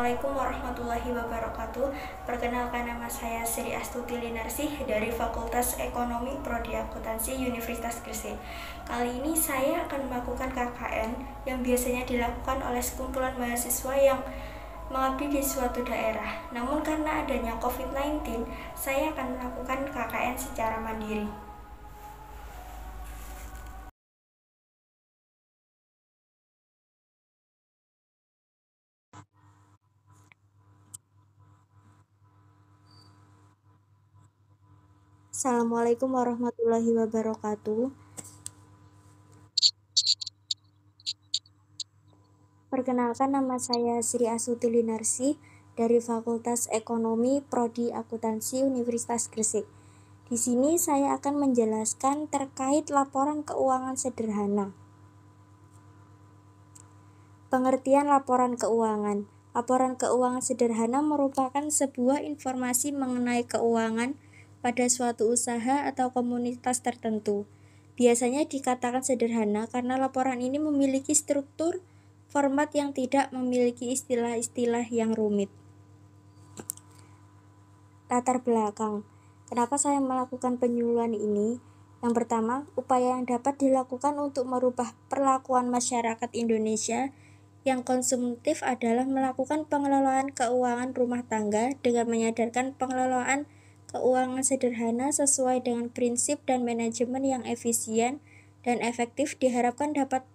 Assalamualaikum warahmatullahi wabarakatuh. Perkenalkan, nama saya Sri Astuti Linarsih dari Fakultas Ekonomi Prodi Akuntansi Universitas Gresik. Kali ini saya akan melakukan KKN yang biasanya dilakukan oleh sekumpulan mahasiswa yang mengabdi di suatu daerah. Namun karena adanya COVID-19, saya akan melakukan KKN secara mandiri. Assalamualaikum warahmatullahi wabarakatuh. Perkenalkan, nama saya Sri Astuti Linarsih dari Fakultas Ekonomi Prodi Akuntansi Universitas Gresik. Di sini saya akan menjelaskan terkait laporan keuangan sederhana. Pengertian laporan keuangan. Laporan keuangan sederhana merupakan sebuah informasi mengenai keuangan pada suatu usaha atau komunitas tertentu. Biasanya dikatakan sederhana karena laporan ini memiliki struktur format yang tidak memiliki istilah-istilah yang rumit. Latar belakang. Kenapa saya melakukan penyuluhan ini? Yang pertama, upaya yang dapat dilakukan untuk merubah perlakuan masyarakat Indonesia yang konsumtif adalah melakukan pengelolaan keuangan rumah tangga dengan menyadarkan pengelolaan keuangan sederhana sesuai dengan prinsip dan manajemen yang efisien dan efektif diharapkan dapat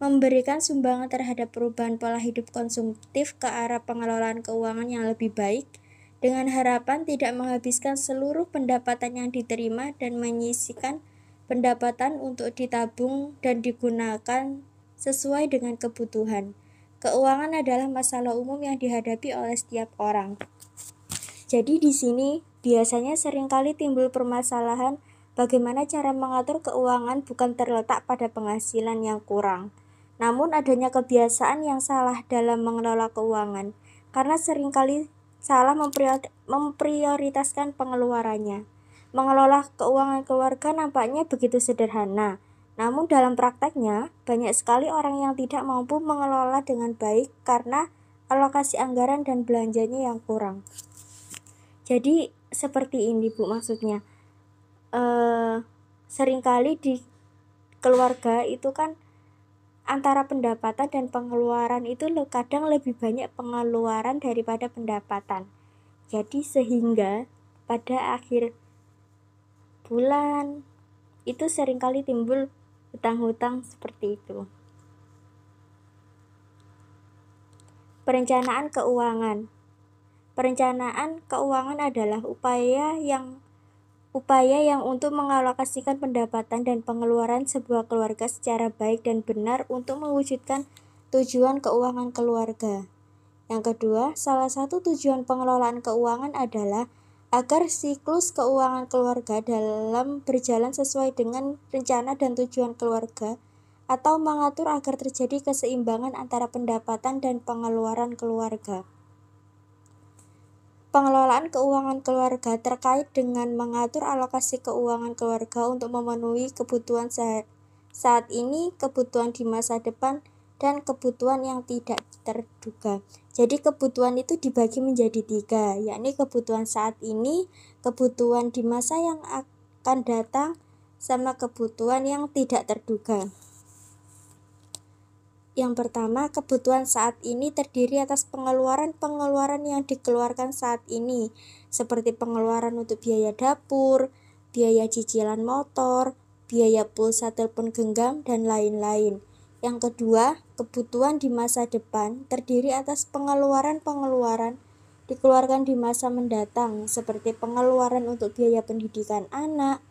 memberikan sumbangan terhadap perubahan pola hidup konsumtif ke arah pengelolaan keuangan yang lebih baik, dengan harapan tidak menghabiskan seluruh pendapatan yang diterima dan menyisihkan pendapatan untuk ditabung dan digunakan sesuai dengan kebutuhan. Keuangan adalah masalah umum yang dihadapi oleh setiap orang. Jadi di sini biasanya seringkali timbul permasalahan bagaimana cara mengatur keuangan bukan terletak pada penghasilan yang kurang, namun adanya kebiasaan yang salah dalam mengelola keuangan, karena seringkali salah memprioritaskan pengeluarannya. Mengelola keuangan keluarga nampaknya begitu sederhana, namun dalam prakteknya banyak sekali orang yang tidak mampu mengelola dengan baik karena alokasi anggaran dan belanjanya yang kurang. Jadi seperti ini Bu, maksudnya seringkali di keluarga itu kan antara pendapatan dan pengeluaran itu kadang lebih banyak pengeluaran daripada pendapatan. Jadi sehingga pada akhir bulan itu seringkali timbul hutang-hutang seperti itu. Perencanaan keuangan. Perencanaan keuangan adalah upaya yang untuk mengalokasikan pendapatan dan pengeluaran sebuah keluarga secara baik dan benar untuk mewujudkan tujuan keuangan keluarga. Yang kedua, salah satu tujuan pengelolaan keuangan adalah agar siklus keuangan keluarga dalam berjalan sesuai dengan rencana dan tujuan keluarga, atau mengatur agar terjadi keseimbangan antara pendapatan dan pengeluaran keluarga. Pengelolaan keuangan keluarga terkait dengan mengatur alokasi keuangan keluarga untuk memenuhi kebutuhan saat ini, kebutuhan di masa depan, dan kebutuhan yang tidak terduga. Jadi kebutuhan itu dibagi menjadi 3, yakni kebutuhan saat ini, kebutuhan di masa yang akan datang, sama kebutuhan yang tidak terduga. Yang pertama, kebutuhan saat ini terdiri atas pengeluaran yang dikeluarkan saat ini, seperti pengeluaran untuk biaya dapur, biaya cicilan motor, biaya pulsa telepon genggam, dan lain-lain. Yang kedua, kebutuhan di masa depan terdiri atas pengeluaran dikeluarkan di masa mendatang, seperti pengeluaran untuk biaya pendidikan anak,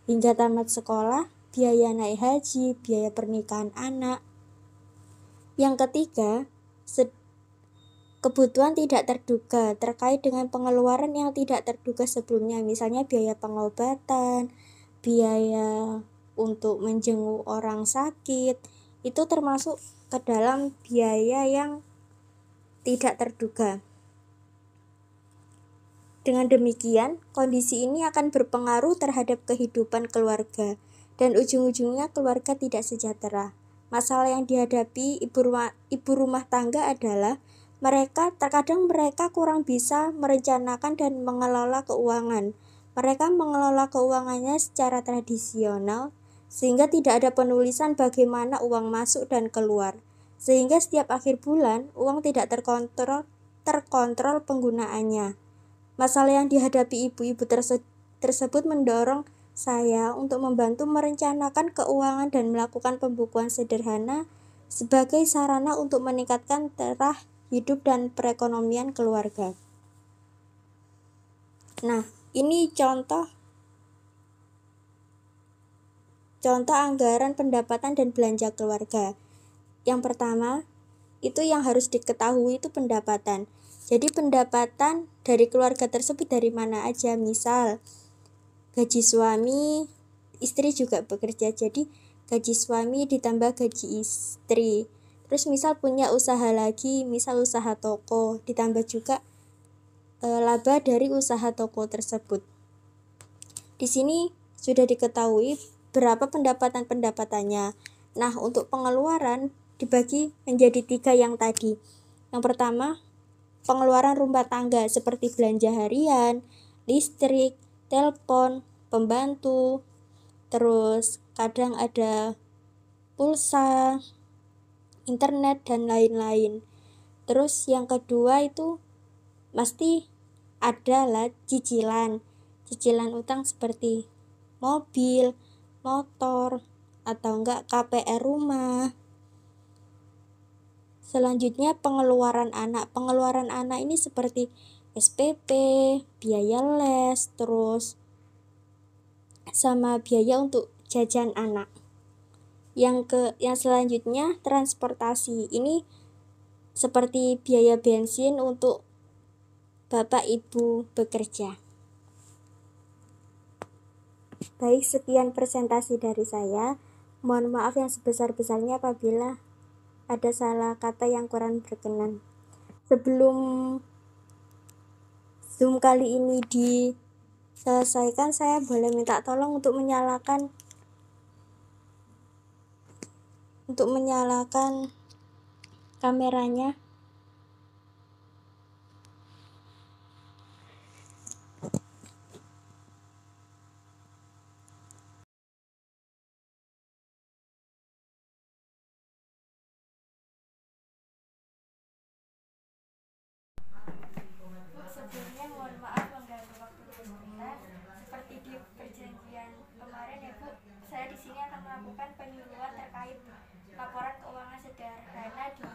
hingga tamat sekolah, biaya naik haji, biaya pernikahan anak. Yang ketiga, kebutuhan tidak terduga terkait dengan pengeluaran yang tidak terduga sebelumnya, misalnya biaya pengobatan, biaya untuk menjenguk orang sakit, itu termasuk ke dalam biaya yang tidak terduga. Dengan demikian, kondisi ini akan berpengaruh terhadap kehidupan keluarga, dan ujung-ujungnya keluarga tidak sejahtera. Masalah yang dihadapi ibu rumah tangga adalah Terkadang mereka kurang bisa merencanakan dan mengelola keuangan. Mereka mengelola keuangannya secara tradisional, sehingga tidak ada penulisan bagaimana uang masuk dan keluar. Sehingga setiap akhir bulan, uang tidak terkontrol penggunaannya. Masalah yang dihadapi ibu-ibu tersebut mendorong saya untuk membantu merencanakan keuangan dan melakukan pembukuan sederhana sebagai sarana untuk meningkatkan taraf hidup dan perekonomian keluarga. Nah, ini contoh anggaran pendapatan dan belanja keluarga. Yang pertama, itu yang harus diketahui itu pendapatan. Jadi pendapatan dari keluarga tersebut dari mana aja, misal gaji suami, istri juga bekerja, jadi gaji suami ditambah gaji istri. Terus misal punya usaha lagi, misal usaha toko, ditambah juga laba dari usaha toko tersebut. Di sini sudah diketahui berapa pendapatannya. Nah, untuk pengeluaran dibagi menjadi 3 yang tadi. Yang pertama, pengeluaran rumah tangga seperti belanja harian, listrik, telepon, pembantu, terus kadang ada pulsa, internet, dan lain-lain. Terus yang kedua itu pasti adalah cicilan utang seperti mobil, motor, atau enggak KPR rumah. Selanjutnya pengeluaran anak ini seperti SPP, biaya les, terus sama biaya untuk jajan anak. Yang selanjutnya transportasi, ini seperti biaya bensin untuk bapak ibu bekerja. Baik, sekian presentasi dari saya. Mohon maaf yang sebesar-besarnya apabila ada salah kata yang kurang berkenan. Sebelum Zoom kali ini diselesaikan, saya boleh minta tolong untuk menyalakan kameranya. Sebelumnya mohon maaf mengganggu waktu sebentar. Seperti di perjanjian kemarin ya Bu, saya di sini akan melakukan penyuluhan terkait laporan keuangan sederhana di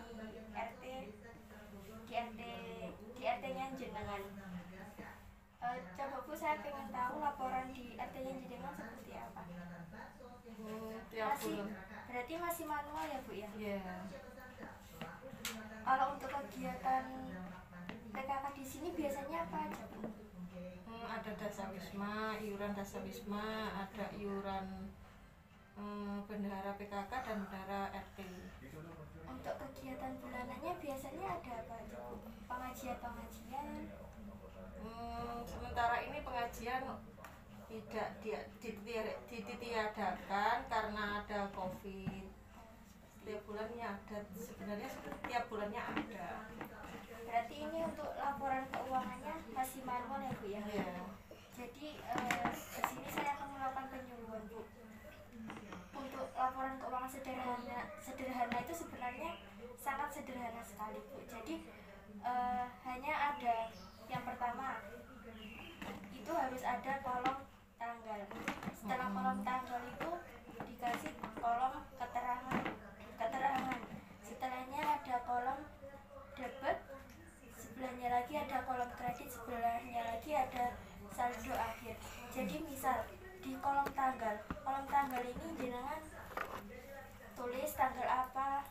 RT-nya jenengan. Coba Bu, saya pengen tahu laporan di RT-nya jenengan seperti apa. Berarti masih manual ya Bu ya? Yeah. Kalau untuk kegiatan PKK di sini biasanya apa aja Bu? Ada dasawisma, iuran dasawisma, ada iuran bendahara PKK dan bendahara RT. Untuk kegiatan bulanannya biasanya ada apa aja Bu? Pengajian? Sementara ini pengajian tidak ditiadakan karena ada COVID. Setiap bulannya ada, sebenarnya setiap bulannya ada. Berarti ini untuk laporan keuangannya masih manual ya Bu ya? Yeah. Jadi di sini saya akan melakukan penyuluhan Bu. Untuk laporan keuangan sederhana itu sebenarnya sangat sederhana sekali Bu. Jadi hanya ada yang pertama itu harus ada kolom tanggal. Setelah kolom tanggal itu dikasih kolom keterangan. Setelahnya ada kolom debit, sebelahnya lagi ada kolom kredit, sebelahnya lagi ada saldo akhir. Jadi misal di kolom tanggal ini jenengan tulis tanggal apa,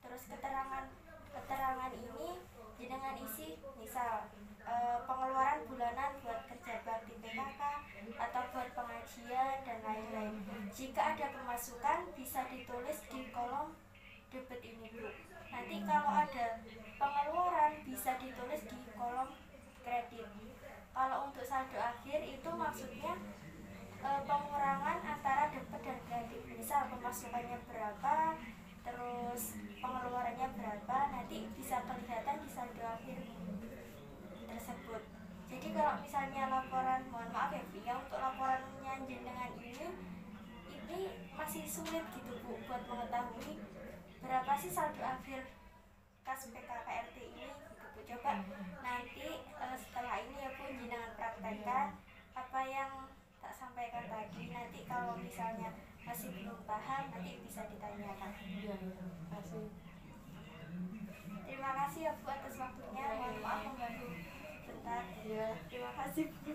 terus keterangan ini jenengan isi misal pengeluaran bulanan buat kerja bakti PKK atau buat pengajian dan lain-lain. Jika ada pemasukan bisa ditulis di kolom debit ini Bu. Nanti kalau ada pengeluaran bisa ditulis di kolom kredit. Kalau untuk saldo akhir itu maksudnya pengurangan antara debit dan kredit. Misal pemasukannya berapa, terus pengeluarannya berapa, nanti bisa kelihatan di saldo kalau misalnya laporan, mohon maaf ya Bu ya, untuk laporannya jenengan ini masih sulit gitu Bu buat mengetahui berapa sih saldo akhir kas PKKRT ini gitu Bu. Coba nanti setelah ini ya Bu jenengan praktekkan apa yang tak sampaikan tadi. Nanti kalau misalnya masih belum paham nanti bisa ditanyakan. Iya, kasih. Terima kasih ya Bu atas waktunya. Mohon maaf mengganggu sebentar. Iya. Terima kasih Bu.